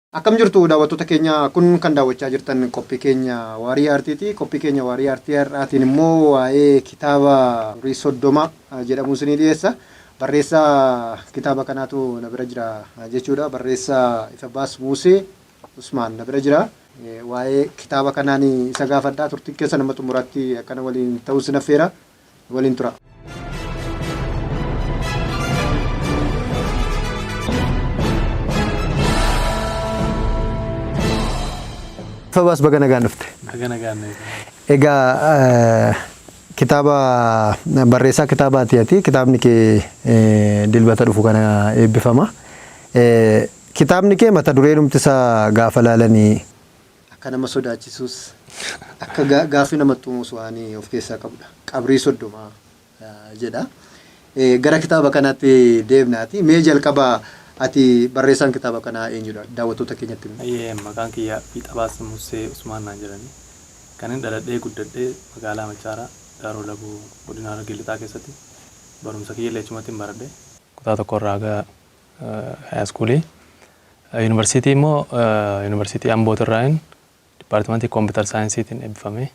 Akkam jirtu daawwattoota keenya kun kan daawwachaa jirtan qophii keenya waarii aartiiti. Qophii keenya waarii aartii har'aatiin immoo waa'ee kitaaba Durii Soddoma jedhamu isinii dhiyeessa. Barreessaa kitaaba kanaatu na bira jira jechuudha. Barreessaa Ifabaas Musee Usmaan na bira jira. Waa'ee kitaaba kanaan isa gaafadhaa turtii keessa nama xumuraatti akkana waliin ta'uu sin affeera. Waliin tura. Ifabaas baga nagaan dhufte. Baga nagaan. Egaa kitaaba barreessaa kitaabaati ati. Kitaabni kee dilbata dhufu kana eebbifama. Kitaabni kee mata dureen isaa gaafa laalanii akka nama sodaachisuus akka gaaffii namatti uumuus waan of keessaa qabudha. Qabrii Soddoma jedha. Gara kitaaba kanaatti deemnaati. Mee jalqaba ati barreessaan kitaaba kanaa eenyudha? Daawwattoota keenyatti. Maqaan kiyya Ifabaas Musee Usmaan naan jedhani. Kan inni dhaladhee guddadhee magaalaa Machaaraa Daaroo Labuu godina Harargee Lixaa keessatti barumsa kiyya leechumatti baradhe. Kutaa tokkorraa haga haayiskuulii. Yuunivarsiitii immoo yuunivarsiitii Ambootirraan dipaartimentii kompiitar saayinsiitiin eebbifame.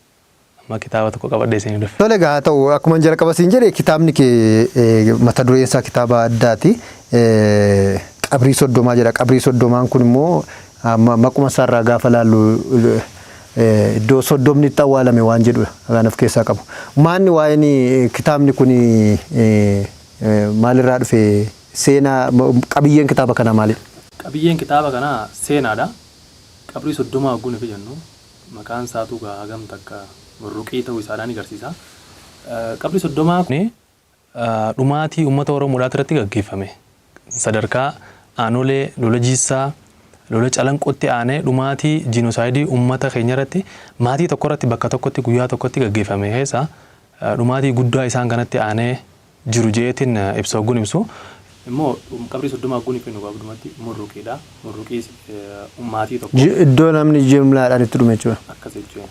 Amma kitaaba tokko qabadhee isin dhufe. Tole gaa ta'u akkuma jalqaba siin jedhe kitaabni kee mata dureen isaa kitaaba addaati. Qabrii Soddomaa jedha. Qabrii Soddomaan kun immoo maquma isaarraa gaafa laallu iddoo soddomni itti awwaalame waan jedhudha kan of keessaa qabu. Maanni waa'een kitaabni kun maalirraa dhufe? Seenaa qabiyyeen kitaaba kanaa maalidha? Qabiyyeen kitaaba kanaa seenaadha. Qabrii Soddomaa ogguun ifi jennu maqaan isaatu hagam takka burruqii ta'uu isaadhaan agarsiisa. Qabrii Soddomaa kun dhumaatii uummata Oromoodhaa irratti gaggeeffame. Sadarkaa aanolee lola jiissaa lola calanqootti aanee dhumaatii jiinosaayidii uummata keenya irratti maatii tokko irratti bakka tokkotti guyyaa tokkotti gaggeeffame keessa dhumaatii guddaa isaan kanatti aanee jiru jeetiin ibsa ogguun ibsu. Immoo Qabrii Soddomaa ogguun ifi nu gaafadhumatti murruqiidha. Murruqii maatii tokko. Iddoo namni jimlaadhaan itti dhume jechuudha. Akkas jechuudha.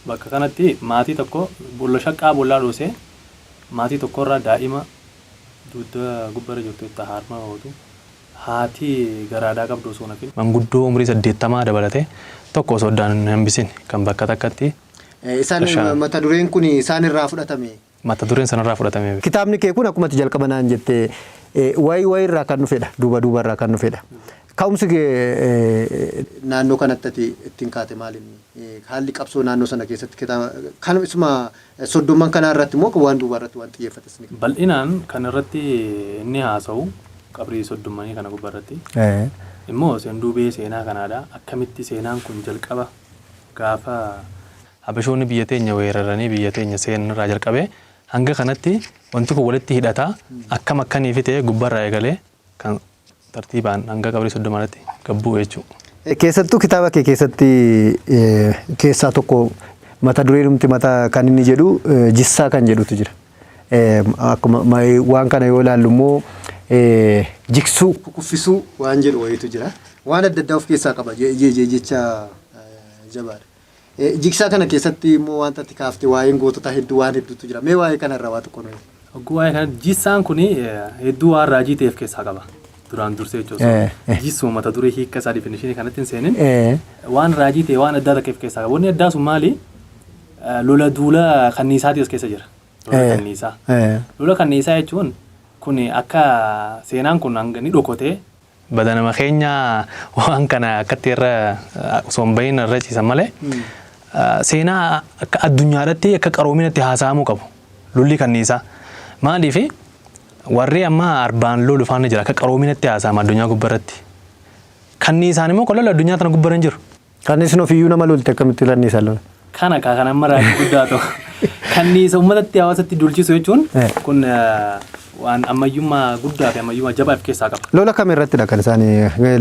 Bakka kanatti maatii tokko bolla shaqqaa bollaa dhoosee maatii tokkorraa daa'ima dugda gubbara jirtu itti harma hootu haati garaadhaa qabdu osoo nafin manguddoo umrii 80 dabalate tokko osoo addaan hin hambisin kan bakka takkatti. Isaan mata dureen kun isaan irraa fudhatame. Mata dureen sanarraa fudhatame. Kitaabni kee kun akkuma jalqaba naan jettee wayi irraa kan dhufedha. Duuba irraa kan dhufedha. Ka'umsi naannoo kanatti ittiin kaate maaliin? Haalli qabsoo naannoo sana keessatti kitaaba kan isuma Soddomaan kana irratti moo waan duuba irratti waan xiyyeeffates ni qaba? Bal'inaan kan irratti inni haasa'u Qabrii Soddomanii kana gubbaa irratti. Immoo seenduubee seenaa kanaadha. Akkamitti seenaan kun jalqaba gaafa Habashoonni biyya teenya weeraranii biyya teenya seenarraa jalqabee hanga kanatti wanti kun walitti hidhataa akkam akkaniifi ta'e gubbarraa eegalee kan tartiibaan hanga Qabrii Soddomaatti gabbuu jechuudha. Keessattuu kitaaba kee keessatti keessaa tokko mata dureen mata kan inni jedhu jissaa kan jedhutu jira. Akkuma waan kana yoo ilaallu immoo jiksuu kuffisuu waan jedhu wayiitu jira. Waan adda addaa of keessaa qaba jecha jabaadha. Jiksaa kana keessatti immoo wanta itti kaaftee waa'een gootota hedduu waan hedduutu jira. Mee waa'ee kanarraa waa tokko nuyi. Waa'ee kana jissaan kun hedduu waan raajii ta'eef keessaa qaba. Duraan dursee jechuudha. Jissuu mata duree hiikka isaa definishinii kanatti hin seenin waan raajii ta'e waan addaa takkeef keessaa qaba. Wanni addaa sun maali? Lola duula kanniisaati as keessa jira. Lola kanniisaa. Lola kanniisaa jechuun kun akka seenaan kun hanga ni dhokotee badanama keenya waan kana akkatti irra osoo hin bahin irra ciisan malee seenaa akka addunyaadhaatti akka qaroominatti haasa'amuu qabu. Lolli kanniisaa maaliifi warri amma arbaan lolu faana jira akka qaroominatti haasa'ama addunyaa gubbarratti. Kanniisaan immoo lola addunyaa tana gubbarra hin jiru. Kanniisni ofiyyuu nama lolti akkamitti kanniisaan lola? Kana amma raajii guddaa ta'u. Kanniisa uummatatti hawaasatti dulchisu jechuun kun waan ammayyummaa guddaa fi ammayyummaa jabaa of keessaa qaba. Lola kam irrattidha kan isaan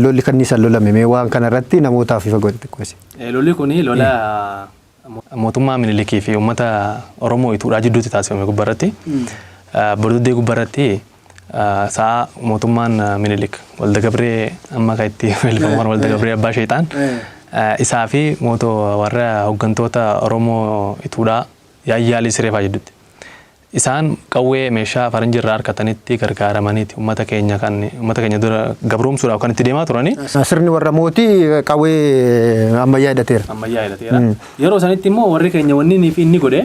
lolli kanniisaan lolame mee waan kana irratti namootaaf ifa godhe xiqqoosi? Lolli kun lola mootummaa Minilikii fi uummata Oromoo Itoophiyaa jidduutti taasifame gubbarratti. Bordoddee gubbarratti sa'a mootummaan Minilik Walda Gabree amma kan itti welfamuun Walda Gabree Abbaa Sheexaan isaa fi warra hooggantoota Oromoo Itoophiyaa Yaayyaalii Sireefaa jidduutti. isaan qawwee meeshaa faranjii irraa harkatanitti gargaaramaniiti uummata keenya dura gabroomsuudhaaf kan itti deemaa turani. Sirni warra mootii qawwee ammayyaa hidhateera. Yeroo sanitti immoo warri keenya wanni fi inni godhe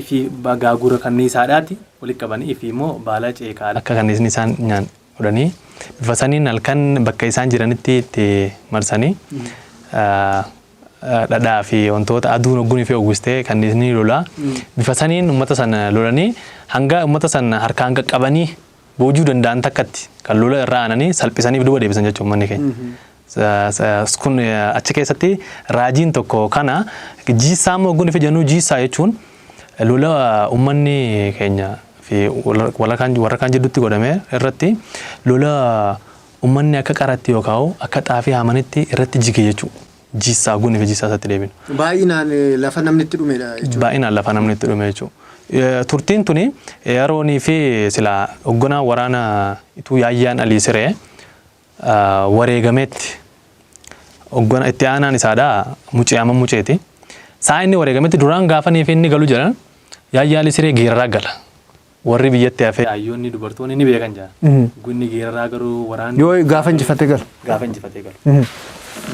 ifi gaagura kanniisaadhaati walitti qabanii ifi immoo baala ceekaa akka kanniisni isaan nyaan godhanii bifa saniin halkan bakka isaan jiranitti itti marsanii dhadhaa fi wantoota aduun oggunii fi uwwistee kanniisni lolaa bifa saniin uummata sana lolanii hanga uummata sana harkaan qaqqabanii boojuu danda'an takkatti kan lola irraa aananii salphisaniif duuba deebisan jechuun uummanni keenya. Kun achi keessatti raajiin tokko kana jiisaa immoo oggunii fi jennuu jiisaa jechuun lola uummanni keenya fi warra kaan jidduutti godhame irratti lola uummanni akka qaratti yookaan akka xaafii haamanitti irratti jige jechuudha. Jiisaa oggunii fi jiisaa isatti deebinu. Baay'inaan lafa namni itti dhumedha jechuudha. Baay'inaan lafa namni itti dhume jechuudha. Turtiin tuni yeroonii fi sila hogganaa waraana ituu yaayyaan alii siree wareegameetti hoggana itti aanaan isaadha muceeti. Saa inni wareegameetti duraan gaafanii fi inni galu jedhan yaayyaa alii siree geeraraa gala. Warri biyyatti hafee ayyoonni dubartoonni ni beekan jira. Gunni geeraraa garuu waraanni. Yoo gaafa injifatee galu. Gaafa injifatee galu.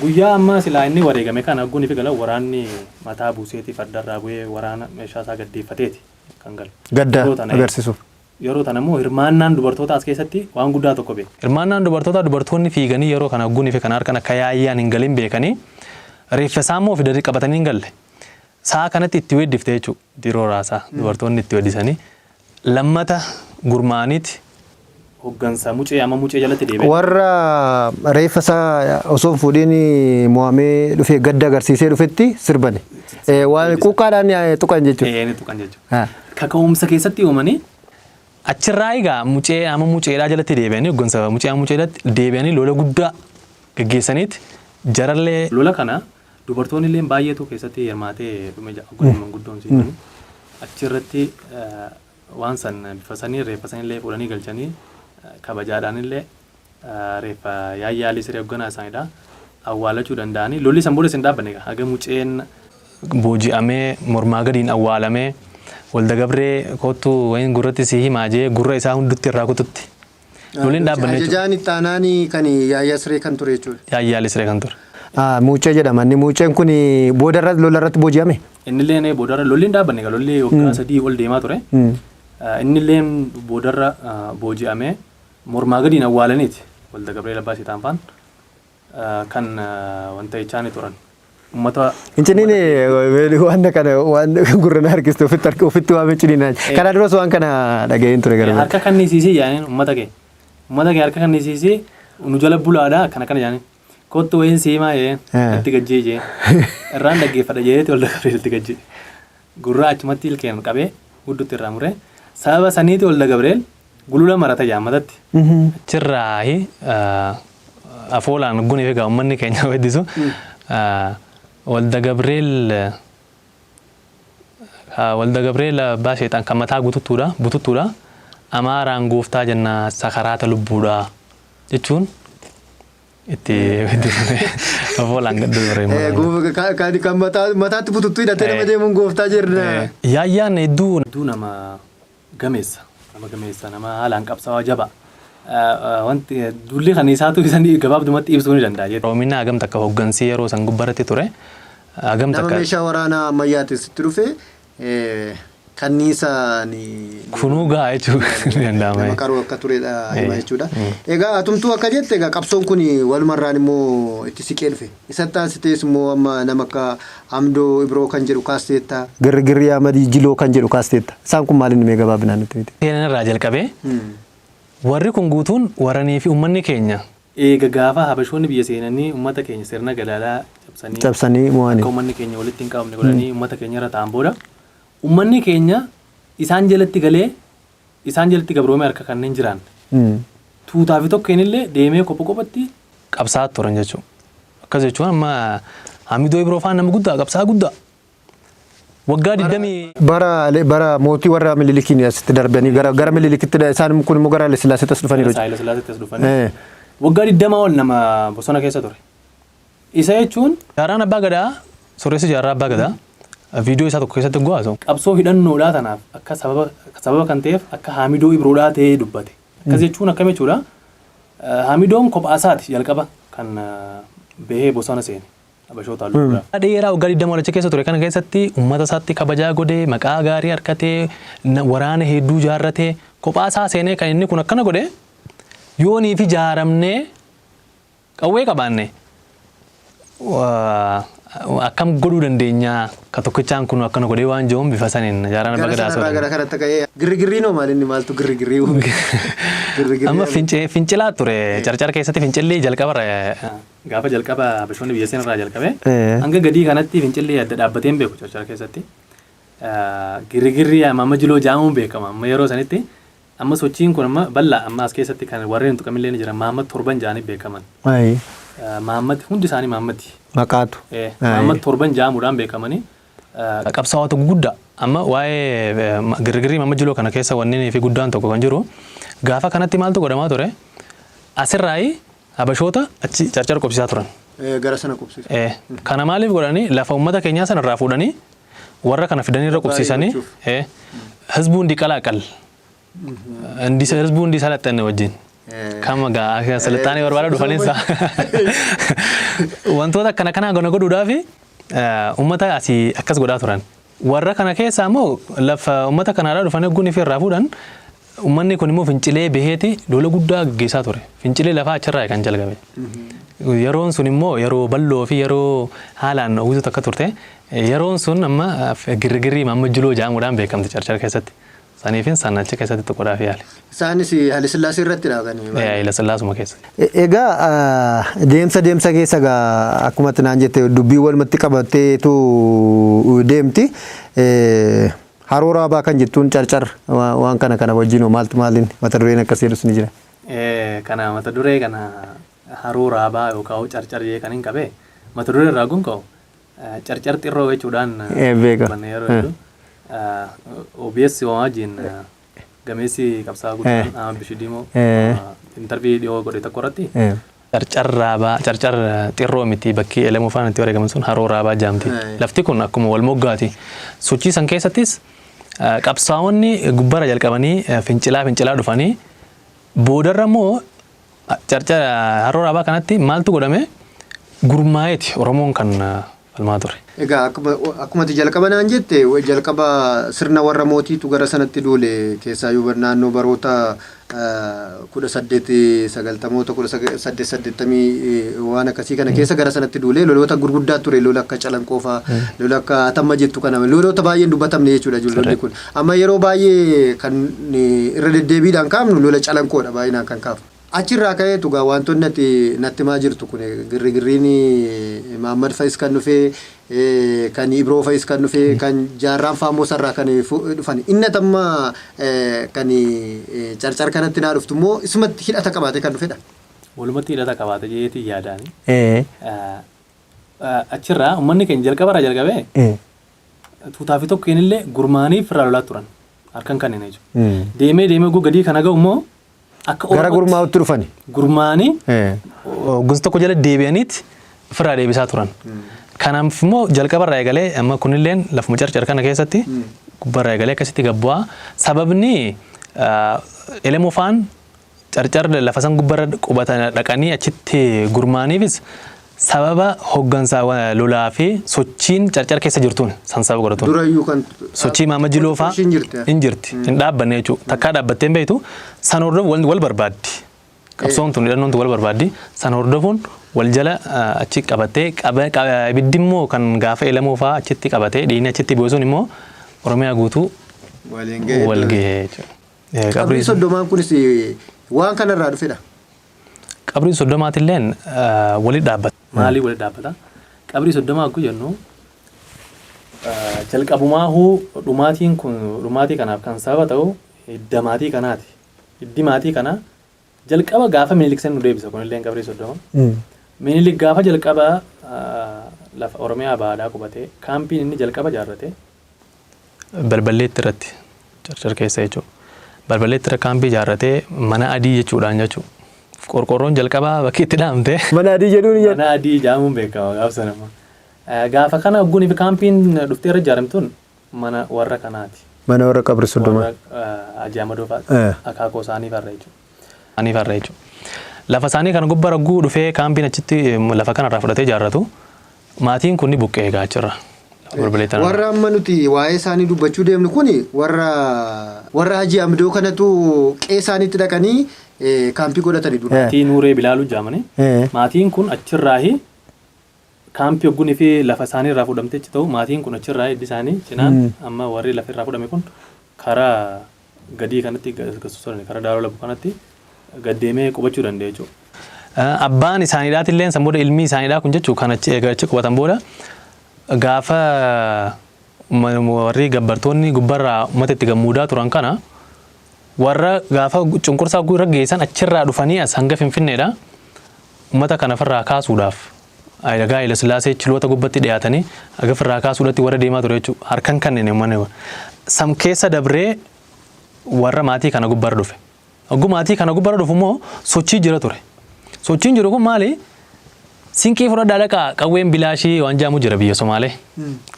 Guyyaa ammaa silaa inni wareegame kana hogguun ifi gala waraanni mataa buuseetii fardarraa bu'ee waraana meeshaa isaa gaddeeffateeti kan galu. Gadda agarsiisuuf. Yeroo kana immoo hirmaannaan dubartoota as keessatti waan guddaa tokko beeku. Hirmaannaan dubartoonni fiiganii yeroo kana hogguun ifi kana harkan akka yaayyaan hin galin beekanii reeffa isaa immoo fidarii qabatanii hin galle. Saa kanatti itti weeddifte jechuudha diroo raasaa dubartoonni itti weeddisanii lammata gurmaaniiti. Hoggansa mucee jalatti deebi'e. Warra reeffa isaa osoo fuudhiin mo'amee dhufee gadda agarsiisee dhufetti sirbani. Waan quuqqaadhaan tuqan jechuudha. Ni tuqan jechuudha. Kaka'umsa keessatti uumanii achirraa egaa muceedhaa jalatti deebi'anii hoggansa mucee jalatti deebi'anii lola guddaa gaggeessaniiti jarallee. Lola kana dubartoonni illee baay'eetu keessatti hirmaatee dhume guddoon siifanii achirratti waan san bifa sanii reeffa sanillee fuudhanii galchanii kabajaadhaan illee reeffa yaayyaa alii siree hogganaa isaaniidha awwaalachuu danda'anii lolli san booda isin dhaabbanne haga muceen booji'amee mormaa gadiin awwaalamee walda gabree kottu wayin gurratti si himaajee gurra isaa hundutti irraa kututti lolliin dhaabbanne jechuudha. Ajajaan itti aanaanii kan yaayyaa siree kan ture jechuudha. Yaayyaa alii siree kan ture. Mucee jedhama inni muceen kun boodarra lolarratti booji'ame. Innillee boodarra lolliin dhaabbanne lolli waggaa 3 ol deemaa ture. Innillee boodarra booji'amee mormaa gadiin awwaalaniiti walda gabree labbaa siitaan faan kan wanta ichaanii turan. Ummata Inciniin waan kana waan gurra na harkistu ofitti waamee ciniinaan. Kana duras waan kana dhaga'een ture garuu. Harka kannisiisii yaaniin ummata kee harka kannisiisii nu jala bulaadhaa kana yaaniin. Kottu wayin siimaa itti gajjee jee irraan dhaggeeffadha jeetti walda gabree itti gajjee. Gurra achumatti ilkeen qabee hudduutti irraa muree sababa saniiti walda gabreel gulula marata jaammatatti. Achirraahi afoolaan gunii fi uummanni keenya weddisu walda gabreel abbaa sheexaan kan mataa bututtuudha amaaraan gooftaa jenna sakaraata lubbuudha jechuun itti weddifame afoolaan gaddu ture. Kan mataatti bututtuu hidhatee nama deemuun gooftaa jirna. Yaayyaan hedduu nama gameessa. Nama haalaan qabsaa'aa jaba. Wanti dulli kan isaatu isanii gabaabdumatti ibsuu ni danda'a. Roomina hagam takka hoggansii yeroo san gubbaratti ture. Hagam takka. Nama meeshaa waraanaa ammayyaatis itti dhufe kanniisaan kunuu gahaa jechuudha danda'ama. Nama qaroo akka turedha hima jechuudha. Egaa atumtuu akka jette egaa qabsoon kun walumarraan immoo itti siqee dhufe. Isatti taasitees immoo amma nama akka Amdoo Ibroo kan jedhu kaasteetta. Girgirrii Amadii Jiloo kan jedhu kaasteetta. Isaan kun maaliin mee gabaabinaan nutti miti? Seenaan irraa jalqabee warri kun guutuun waranii fi uummanni keenya. Eega gaafa habashoonni biyya seenanii uummata keenya sirna galaalaa cabsanii mo'anii. Akka uummanni keenya walitti hin qabamne godhanii uummata keenya irra ta'an booda uummanni keenya isaan jalatti galee isaan jalatti gabroomee harka kanneen jiran tuutaa fi tokkeen illee deemee qophatti qabsaa turan jechuudha. Akkas jechuun amma Hamidoo Ibroo faan nama guddaa qabsaa guddaa. Waggaa 20 bara mootii warra Minilikiin asitti darbanii gara Minilikitti isaan kun immoo gara Haile Sillaaseettas dhufanii Haile Sillaaseettas dhufanii. Waggaa 20 ol nama bosona keessa ture. Isa jechuun jaaraan abbaa gadaa sooressi jaarraa abbaa gadaa viidiyoo isaa tokko keessatti go'aatu. Qabsoo hidhannoodhaa tanaaf akka sababa kan ta'eef akka Haamidoo Ibroodhaa ta'ee dubbate. Akkas jechuun akkam jechuudha. Haamidoon kophaasaati jalqaba kan bahee bosona seene. Abashoota halluu dheeraa waggaa 20 walacha keessa ture kana keessatti uummata isaatti kabajaa godhee maqaa gaarii harkatee waraana hedduu jaarratee kophaasaa seenee kan inni kun akkana godhe yoonii fi jaaramnee qawwee qabaanne akkam godhuu dandeenya ka tokkichaan kun akkana godhee waan jiruun bifa saniin jaarana bagadaa soo. Gara kanatti ka'ee girrigirrii noo maalinni maaltu girrigirrii amma fincilaa ture carcar keessatti fincillee jalqabarra gaafa jalqaba Abashoonni biyya seenarraa jalqabe hanga gadii kanatti fincillee adda dhaabbateen beeku carcar keessatti girrigirrii amma jiloo jaamuun beekama amma yeroo sanitti amma sochiin kun amma bal'aa amma as keessatti kan warreen tuqamillee ni jira Mahammad torban jaanii beekaman. Mahammad hundi isaanii Mahammadi. Maqaatu. Mahammad torban jaamuudhaan beekamanii. Qabsaa'ota guddaa amma waa'ee girrigirrii Mahammad jiloo kana keessa wanneen fi guddaan tokko kan jiru gaafa kanatti maaltu godhamaa ture asirraayi Abashoota achi carcar qubsisaa turan. Gara sana qubsiisa. Kana maaliif godhanii lafa uummata keenyaa sanarraa fuudhanii warra kana fidanii irra qubsiisanii hizbuun diqalaaqal. Hizbuun disalaxxanne wajjin. Kama gaa salxaanii barbaada dhufaninsa. Wantoota akkana kanaa gona godhuudhaaf uummata asii akkas godhaa turan. Warra kana keessaa immoo lafa uummata kanaadhaa dhufanii guunii fi irraa fuudhan uummanni kun immoo fincilee baheeti lola guddaa gaggeessaa ture. Fincilee lafaa achirraa kan jalqabe. Yeroon sun immoo yeroo bal'oo fi yeroo haalaan uwwisu akka turte yeroon sun amma girrigirrii Mahammad jiloo jaamuudhaan beekamte carcar keessatti. Saniifin sannachi keessatti tokkodhaaf yaale. Isaanis Haile Sillaasee irratti dhaabanii. Haile Sillaasuma keessa. Egaa deemsa keessa akkuma naan jette dubbii walumatti qabatteetu deemti. Haroo Raabaa kan jettuun carcar waan kana wajjin maaliin mata dureen akkasii jedhus ni jira. Kana mata duree kana Haroo Raabaa yookaan carcar jee kan hin qabe mata duree irraa gun ka'u carcar xirroo jechuudhaan beeka. OBS wajjin gameessi qabsaa guddaan Bishidimoo intervii dhiyoo godhe tokko irratti carcar Raabaa carcar xirroo miti bakki elemuu faana itti wareegaman sun Haroo Raabaa jaamti. Lafti kun akkuma wal moggaati. Sochii san keessattis qabsaa'onni gubbara jalqabanii fincilaa dhufanii boodarra immoo carcar Haroo Raabaa kanatti maaltu godhame gurmaa'eeti Oromoon kan falmaa ture. Egaa akkuma jalqaba naan jette jalqaba sirna warra mootiitu gara sanatti duule keessaa yoo naannoo baroota 1890 1880 waan akkasii kana keessa gara sanatti duule loloota gurguddaa ture lola akka Calanqoofaa lola akka Atamma jettu kana loloota baay'een dubbatamne jechuudha ijoolleen kun amma yeroo baay'ee kan irra deddeebiidhaan kaafnu lola Calanqoodha baay'inaan kan kaafnu. Achirraa ka'eetu gaa wantoonni natti maa jirtu kun girrigirriin Mahammad Fayis kan dhufee kan Ibroo Fayis kan dhufee kan jaarraan Faamosarraa kan dhufan inni atamma kan carcar kanatti naa dhuftu immoo isumatti hidhata qabaate kan dhufedha. Walumatti hidhata qabaate jeetii yaadaani. Achirraa uummanni keenya jalqabarraa jalqabee tuutaa fi tokkeen illee gurmaanii firraa lolaa turan harkan kanneen jechuudha. Deemee gadii kana ga'u immoo gara gurmaa'utti dhufani. Gurmaanii gosa tokko jala deebi'aniiti firraa deebisaa turan. Kanaaf immoo jalqabarraa eegalee amma kunilleen lafuma carcar kana keessatti gubbarraa eegalee akkasitti gabbu'aa. Sababni elemuu faan carcar lafa san gubbarra qubatan dhaqanii achitti gurmaaniifis sababa hooggansaa lolaa fi sochiin carcar keessa jirtuun san sababa godhatuun. Durayyuu kan sochii Mahammad Jiloo faa hin jirti hin dhaabbanne jechuudha. Takkaa dhaabbattee hin beektu san hordofuun wal barbaaddi. Qabsoon tun hidhannoon wal barbaaddi san hordofuun wal jala achi qabattee ibiddi immoo kan gaafa elemuu faa achitti qabatee dhiinni achitti boosuun immoo Oromiyaa guutuu wal gahee jechuudha. Qabrii soddomaan kunis waan kanarraa dhufedha. Qabrii soddomaatilleen walitti dhaabbata. Maalii walitti dhaabbata? Qabrii soddomaa akkuma jennu jalqabumaahuu dhumaatii kanaaf kan sababa ta'u hidda maatii kanaati. Hiddi maatii kanaa jalqaba gaafa Minilik san nu deebisa kunilleen qabrii soddoma. Minilik gaafa jalqaba lafa Oromiyaa baadhaa qubatee kaampiin inni jalqaba jaarrate balballeetti irratti carcar keessa jechuudha. Balballeetti irra kaampii jaarratee mana adii jechuudhaan jechuudha. Qorqorroon jalqabaa bakki itti dhaamte. Mana adii jedhuun mana adii jaamuun beekama gaafsa nama. Gaafa kana ogguun fi kaampiin dhuftee irra ijaaramtuun mana warra kanaati. Mana warra qabri soddoma. Ajii Amadoo fa'aa akaakoo isaanii farra jechuudha. Lafa isaanii kana gubbaa ragguu dhufee kaampiin achitti lafa kanarraa fudhatee ijaarratu maatiin kun ni buqqee egaa achirra. Warra amma nuti waa'ee isaanii dubbachuu deemnu kuni warra Ajii Amadoo kanatu qe'ee isaaniitti dhaqanii kaampii godhatanii dura. Maatii Nuuree Bilaaluu jaamanii maatiin kun achirraahi kaampii ogguun fi lafa isaanii irraa fudhamtee achi ta'u maatiin kun achirraa hiddi isaanii cinaan amma warri lafa irraa fudhame kun karaa gadii kanatti karaa Daaroo Labu kanatti gaddeemee qubachuu danda'a jechuudha. Abbaan isaaniidhaati illee san booda ilmi isaaniidhaa kun jechuu kan achi qubatan booda gaafa warri gabbartoonni gubbarraa uummata itti gammuudaa turan kana warra gaafa cunqursaa irra geessan achirraa dhufanii as hanga Finfinneedha uummata kana farraa kaasuudhaaf Ayyagaa Haile Sillaasee chiloota gubbatti dhiyaatanii aga firraa kaasuudhaatti warra deemaa ture jechuudha. Harkan kanneen uummanni sam keessa dabree warra maatii kana gubbarra dhufe. Oggu maatii kana gubbarra dhufu immoo sochii jira ture. Sochiin jiru kun maali? Sinqii fudhadhaa dhaqaa qawween bilaashii waan jaamu jira biyya Somaalee.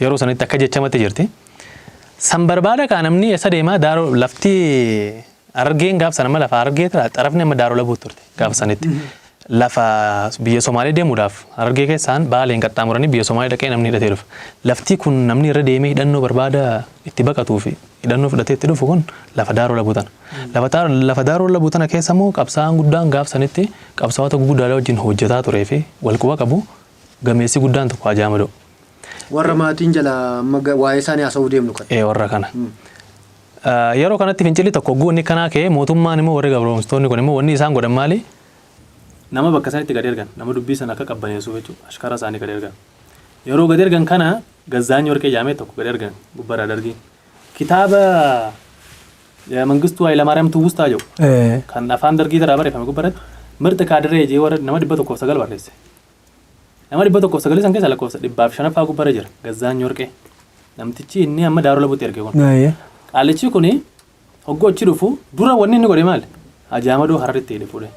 Yeroo sanitti akka jechamatti jirti. San barbaada kaa namni eessa deemaa Daaroo lafti Harargeen gaaf sana lafa Harargee xarafni amma Daaroo Labuu turte gaaf sanitti. Lafa biyya Somaalee deemuudhaaf Harargee keessaan Baaleen qaxxaamuranii biyya Somaalee dhaqee namni hidhatee dhufa. Lafti kun namni irra deemee hidhannoo barbaada itti baqatuu fi hidhannoo fudhatee itti dhufu kun lafa Daaroo Labuu tana. Lafa Daaroo Labuu tana keessa immoo qabsaa'aan guddaan gaaf sanitti qabsaa'ota guguddaa wajjin hojjetaa turee fi walquba qabu gameessi guddaan tokko Ajii Amadoo. Warra maatiin jala waa'ee isaanii haasa'uu deemnu kan. Warra kana. Yeroo kanatti fincilli tokko ogguu inni kanaa ka'ee mootummaan immoo warri gabroomsitoonni kun immoo wanni isaan godhan maali? Nama bakka sanitti gad ergan nama dubbii sana akka qabbaneessu jechuudha ashkara isaanii gad ergan yeroo gad ergan kana Gazzaanyi Warqee jaamee tokko gad ergan gubbarraa dargii kitaaba Mangistuu Hayilamaariyaam Tuwustaa jedhu kan afaan dargii irraa barreeffame gubbarratti mirta kaadiree jee warra nama 109 barreesse nama 109 san keessa lakkoofsa 500 gubbarra jira Gazzaanyi Warqee namtichi inni amma Daaroo Labuutti erge kun qaalichi kuni hoggoo achi dhufu dura wanni inni godhe maali Ajii Amadoo Hararitti hidhe fuudhe.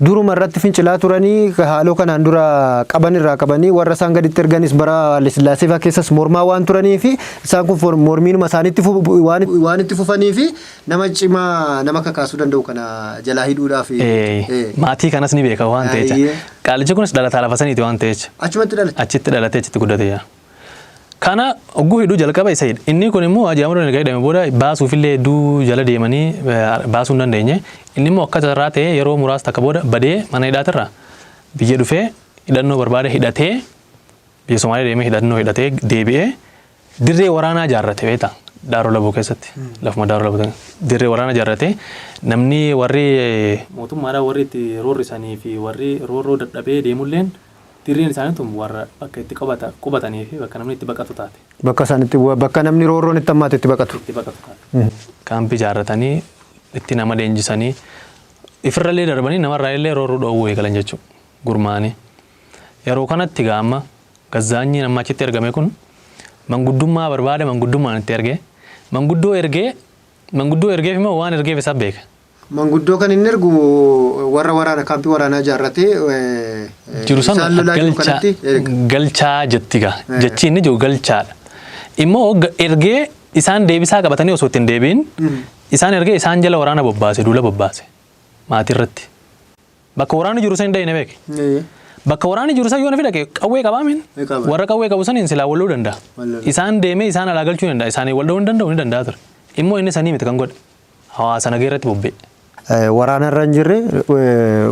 Duruma irratti fincilaa turanii haaloo kanaan dura qaban irraa qabanii warra isaan gaditti erganis bara Haile Sillaasee fa'aa keessas mormaa waan turanii fi isaan kun mormiinuma isaaniitti waan itti fufanii fi nama cimaa nama kakaasuu danda'u kana jalaa hidhuudhaaf. Maatii kanas ni beeka waan ta'echa. Qaalichi kunis dhalataa lafa saniiti waan ta'echa. Achitti dhalatee achitti guddatee yaa. Kana ogguu hidhuu jalqaba isa hidha. Inni kun immoo Ajii Amadoo hidhame booda baasuufillee hedduu jala deemanii baasuu hin dandeenye. Inni immoo akka carraa ta'ee yeroo muraasa takka booda badee mana hidhaatirraa biyya dhufee hidhannoo barbaade hidhatee biyya Somaalee deemee hidhannoo hidhatee deebi'ee dirree waraanaa ijaarrate beektaa Daaroo Labuu keessatti lafuma Daaroo Labuu dirree waraanaa ijaarrate namni warri mootummaadhaan warri itti roorrisanii fi warri roorroo dadhabee deemulleen dirreen isaanii tun warra bakka itti qubatanii fi bakka namni itti baqatu taate. Bakka namni roorroon itti hammaate itti baqatu. Kaampii ijaarratanii itti nama leenjisanii ifirrallee darbanii namarraa illee roorroo dhoowwuu eegalan jechuudha gurmaanii. Yeroo kanatti gaamma Gazzaanyiin amma achitti ergame kun manguddummaa barbaade manguddummaan itti ergee manguddoo ergeef immoo waan ergeef isa beeka. Manguddoo kan inni ergu warra waraana kaampii waraanaa ijaarratee jiru sana galchaa jettiga jechi inni jiru galchaadha. Immoo ergee isaan deebisaa qabatanii osoo ittiin deebiin isaan ergee isaan jala waraana bobbaase duula bobbaase maatii irratti. Bakka waraanni jiru san hin beeke. Bakka waraanni jiru san yoo nafi dhaqee qawwee qabaamin warra qawwee qabu saniin silaa wal dha'uu danda'a. Isaan deemee isaan alaa galchuu danda'a isaanii wal dha'uu hin danda'u ni danda'a ture. Immoo inni sanii miti kan godhe hawaasa nagee irratti bobba'e. Waraana irra hin jirre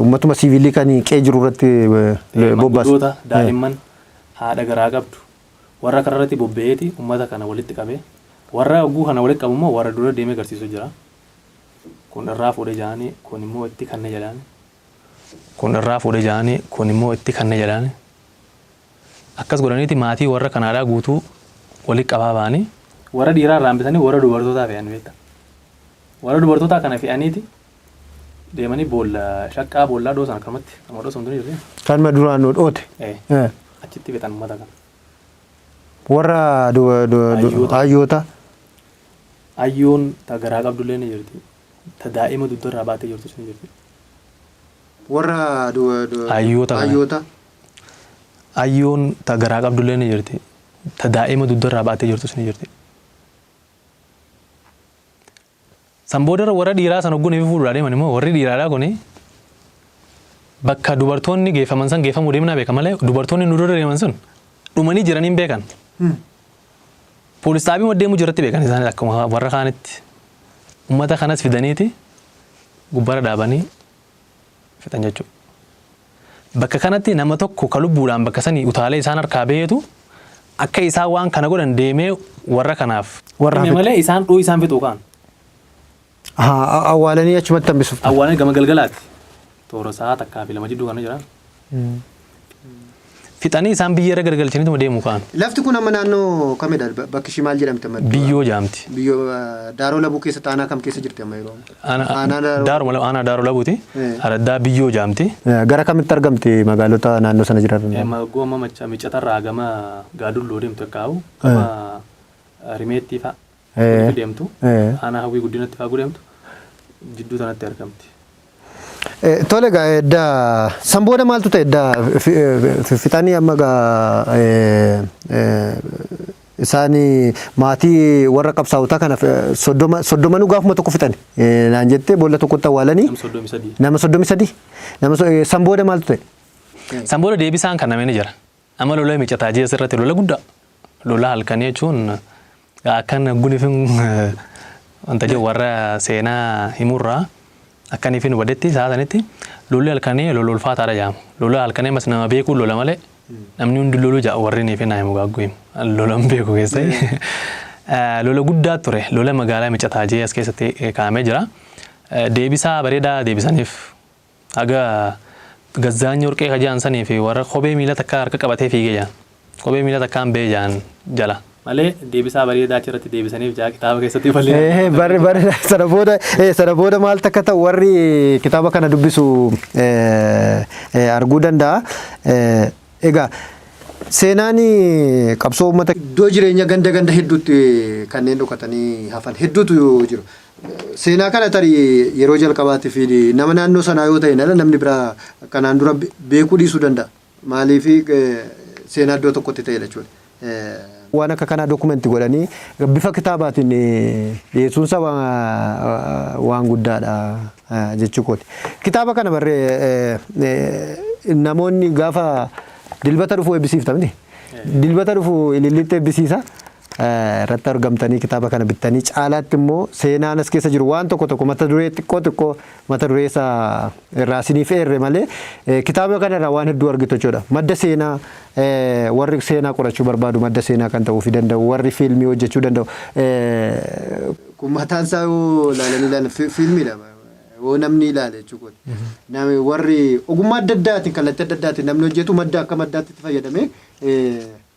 uummatuma siivilii kan qe'ee jiru irratti bobbaase. Manguddoota daa'imman haadha garaa qabdu warra kana irratti bobba'eeti uummata kana walitti qabee warra oguu kana walitti qabu immoo warra dura deemee agarsiisu jira. Kun irraa fuudhee jaanii kun immoo itti kanne jedhaani. Kun irraa fuudhee jaanii kun immoo itti kanne jedhaani. Akkas godhaniiti maatii warra kanaadhaa guutuu walitti qabaa ba'anii warra dhiiraa irraa hambisanii warra dubartootaa fe'an beekta. Warra dubartootaa kana fe'aniiti deemanii boolla shaqqaa boollaa dhoosan akkamatti nama dhoosan tuni jirti. Kan duraan dhoote. Achitti fe'atan uummata kana. Warra hayyoota. Hayyoon ta garaa qabdullee ni jirti. Ta daa'ima dugdarraa baatee jirtu ni jirti. Warra hayyoota. ayyoon ta garaa qabdullee ni jirti. Ta daa'ima duddarraa baatee jirtus ni jirti. San boodarra warra dhiiraa san ogguun fuudhaa deeman immoo warri dhiiraadhaa kuni bakka dubartoonni geeffaman san geeffamuu deemnaa beeka malee dubartoonni nu dura deeman sun dhumanii jiraniin beekan. Poolis xaabii deemuu jirratti beekan isaan akkuma warra kaanitti. Uummata kanas fidaniiti gubbara dhaabanii fixan jechuudha. Bakka kanatti nama tokko ka lubbuudhaan bakka sanii utaalee isaan harkaa beetu akka isaan waan kana godhan deemee warra kanaaf. Warra malee isaan dhuu isaan fixuu kaan. Awwaalanii achumatti hambisuuf. Awwaalanii gama galgalaati. Toora sa'a takkaa fi lama jidduu kana jiran. Fixanii isaan biyyeera gargalchanii deemuu kaan. Lafti kun amma naannoo kamidha? Bakki ishii maal jedhamte? Biyyoo jaamti. Biyyoo Daaroo Labuu keessatti aanaa kam keessa jirti amma yeroo? Aanaa Daaroo Labuuti. Araddaa biyyoo jaamti. Gara kamitti argamti magaalota naannoo sana jiran? Gooma micatarraa gama Gaadulloo deemtu akkaawu gama Rimeettii fa'a deemtu aanaa Hawwii Guddinatti fa'a deemtu jidduu sanatti argamti. Tole edda sambooda maaltu ta'e edda fixanii amma isaanii maatii warra qabsaa'otaa kana soddoma nu gaafuma tokko fixani naan jettee boolla tokkotti awwaalanii nama 33 nama sambooda maaltu ta'e? Sambooda deebisaan kan namni jira. Amma lola micataa jee asirratti lola guddaa lola halkanii jechuun akkan gunifin wanta jedhu warra seenaa himurraa akkaniifin wadetti saasanitti lolli halkanii lola ulfaataadha jedhamu. Lola halkanii mas nama beekuu lola malee namni hundi loluu ja'a warri niifin naa himu gaagguun lola beeku keessatti. Lola guddaa ture lola magaalaa micataa jee as keessatti kaa'amee jira. Deebisaa bareedaa deebisaniif haga Gazzaanyi Warqee kajaansanii fi warra kophee miila takka harka qabatee fiigee jaan. Kophee miila takkaan bee jaan jala. Malee deebisaa bareedaa achirratti deebisaniif jaa kitaaba keessatti ballee. Bare sana booda maal takka ta'u warri kitaaba kana dubbisu arguu danda'a. Egaa seenaan qabsoo uummata iddoo jireenya ganda hedduutti kanneen dhokatanii hafan hedduutu jiru. Seenaa kana tarii yeroo jalqabaatti fi nama naannoo sanaa yoo ta'e namni biraa kanaan dura beekuu dhiisuu danda'a. Maaliif seenaa iddoo tokkotti ta'e jechuudha. Waan akka kanaa dokumentii godhanii bifa kitaabaatiin dhiyeessuunsa waan guddaadha jechuudha. Kitaaba kana barree namoonni gaafa dilbata dhufu eebbisiiftamni. Dilbata dhufu ilillitti eebbisiisa. Irratti argamtanii kitaaba kana bittanii caalaatti immoo seenaan as keessa jiru waan tokko mata duree xiqqoo mata duree isaa irraa isiniif eerre malee kitaaba kana irraa waan hedduu argitu jechuudha. Madda seenaa warri seenaa qorachuu barbaadu madda seenaa kan ta'uu fi danda'u warri fiilmii hojjechuu danda'u. Kun mataan isaa yoo ilaalan fiilmiidha. Yoo namni ilaale jechuudha. Namni warri ogummaa adda addaatiin kallattii adda addaatiin namni hojjetu madda akka maddaatti itti fayyadamee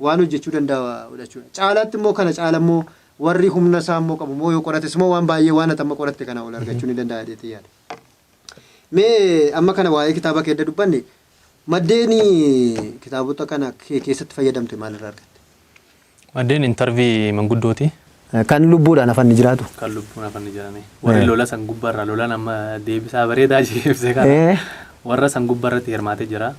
waan hojjechuu danda'a jechuudha. Caalaatti immoo kana caala immoo warri humna isaa immoo qabu immoo yoo qorates immoo waan baay'ee waan atamma qoratte kana ol argachuu ni danda'a jedhee yaada. Mee amma kana waa'ee kitaaba keedda dubbanne maddeen kitaabota kana keessatti fayyadamte maalirraa argatte? Maddeen intarvii manguddooti. Kan lubbuudhaan hafan ni jiraatu. Kan lubbuun hafan ni jirani. Warri lola san gubbarraa lola nama deebisaa bareedaa jeefse kana warra san gubbarratti hirmaatee jira.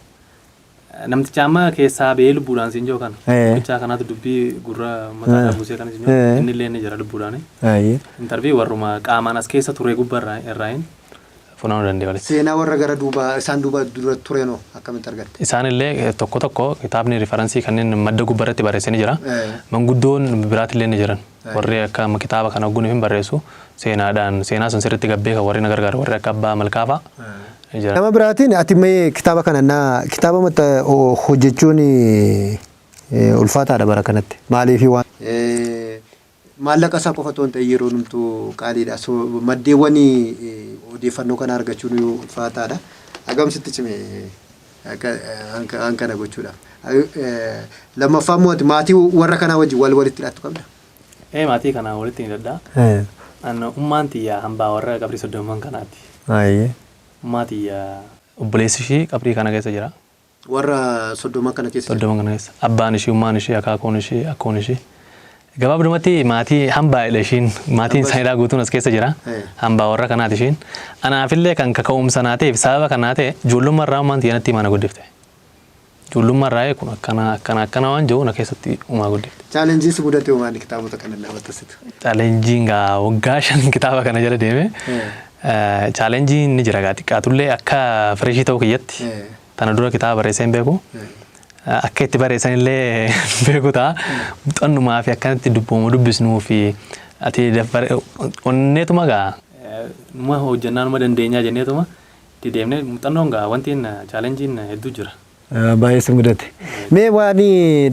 Namticha amma keessaa ba'ee lubbuudhaan siin jiru kana. Bichaa kanaatu dubbii gurra mataa buusee kana siin jiru. Inni illee ni jira lubbuudhaan. Intarvii warruma qaamaan as keessa ture gubbarraa irraayin funaanuu dandeenya. Seenaa warra gara duuba isaan duuba dura tureenoo akkamitti argatte? Isaan illee tokko kitaabni riifaransii kanneen madda gubbarratti barreessanii jira. Manguddoon biraatti illee ni jiran. Warri akka kitaaba kana ogguun hin barreessu seenaadhaan seenaa sun sirriitti gabbee kan warri na gargaaru warri akka abbaa malkaafaa. Nama biraatiin ati mee kitaaba kana kitaaba mata hojjechuun ulfaataadha bara kanatti. Maaliif waan maallaqa isaa qofa otoo hin ta'in yeroo numtuu qaaliidha. Maddeewwan odeeffannoo kana argachuun ulfaataadha. Agamsitti cime kana gochuudhaaf. Lammaffaa immoo maatii warra kanaa wajjin walitti hidhattu qabda. Maatii kanaa walitti hin hidhadhaa. Ummaan xiyyaa hambaa warra qabrii soddomman kanaati. Maatii obboleessi ishee qabrii kana keessa jira. Warra soddomman kana keessa. Soddomman kana keessa. Abbaan ishee, ummaan ishee, akaakuun ishee, akkoon ishee. Gabaabdumatti maatii hambaa ishiin maatiin saayidhaa guutuun as keessa jira. Hambaa warra kanaati ishiin. Anaafillee kan kaka'umsa naa ta'eef sababa kanaa ta'e ijoollummaa irraa ummaan xiyyaanatti mana guddifte. ijoollummaa irraa kun akkana waan jiru na keessatti uumaa guddate. Chaalenjii si mudate uumaan kitaabota kana nama taasisu. Chaalenjiin gaa waggaa 5 kitaaba kana jala deeme. Chaalenjiin ni jira gaa xiqqaatullee akka fireshii ta'uu kiyyatti. Tana dura kitaaba barreessee hin beeku. Akka itti barreessan illee beeku ta'a. Muuxannumaa fi akkanatti dubbisnuu fi ati onneetuma gaa numa hojjannaa numa dandeenyaa jenneetuma itti deemnee muuxannoon gaa wanti chaalenjiin hedduu jira. Baay'ee si mudate. Mee waan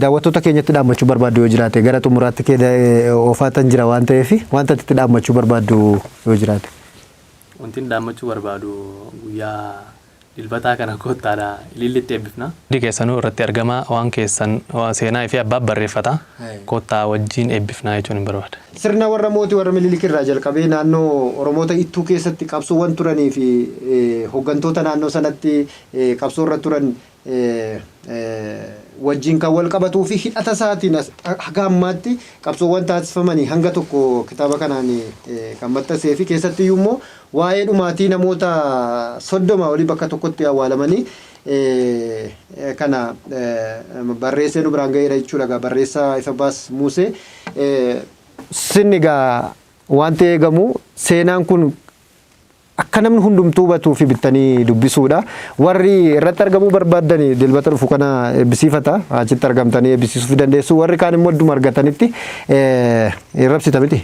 daawwattoota keenyatti dhaammachuu barbaaddu yoo jiraate gara xumuraatti kee ofaatan jira waan ta'eef wanta itti dhaammachuu barbaaddu yoo jiraate. Wanti dhaammachuu barbaadu guyyaa dilbataa kana koottaadha ilillitti eebbifna. Hundi keessanuu irratti argama waan keessan seenaa fi abbaa barreeffata koottaa wajjin eebbifnaa jechuun hin barbaada. Sirna warra mootii warra Minilik irraa jalqabee naannoo Oromoota Ittuu keessatti qabsoowwan turanii fi hooggantoota naannoo sanatti qabsoo irra turan wajjin kan wal qabatuu fi hidhata isaatiin haga ammaatti qabsoowwan taasifamanii hanga tokko kitaaba kanaan kan maxxansee fi keessatti immoo waa'ee dhumaatii namoota 30 olii bakka tokkotti awwaalamanii kana barreessee nu biraan ga'eera jechuudha. Barreessaa Ifabaas Musee sinni gaa wanti eegamu seenaan kun akka namni hundumtuu hubatuu fi bittanii dubbisuudha. Warri irratti argamuu barbaadan dilbata dhufu kana eebbisiifata achitti argamtanii eebbisiisuu dandeessu. Warri kaan immoo idduma argatanitti rabsita miti.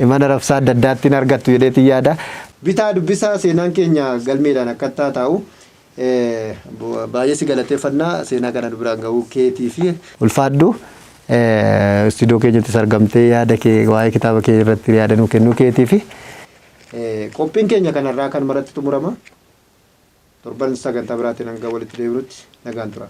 Mana rabsaa adda addaatti argattu jedheetii yaada. Bitaa dubbisaa seenaan keenya galmeedhaan akka taa'u baay'ee si galateeffannaa seenaa kana biraan ga'uu keetii fi ulfaadhu. Istiidiyoo keenyattis argamtee yaada kee waa'ee kitaaba kee irratti yaada nuu kennuu keetii fi qophiin keenya kanarraa kan maratti xumurama. Torban sagantaa biraatiin hanga walitti deebinutti nagaan tura.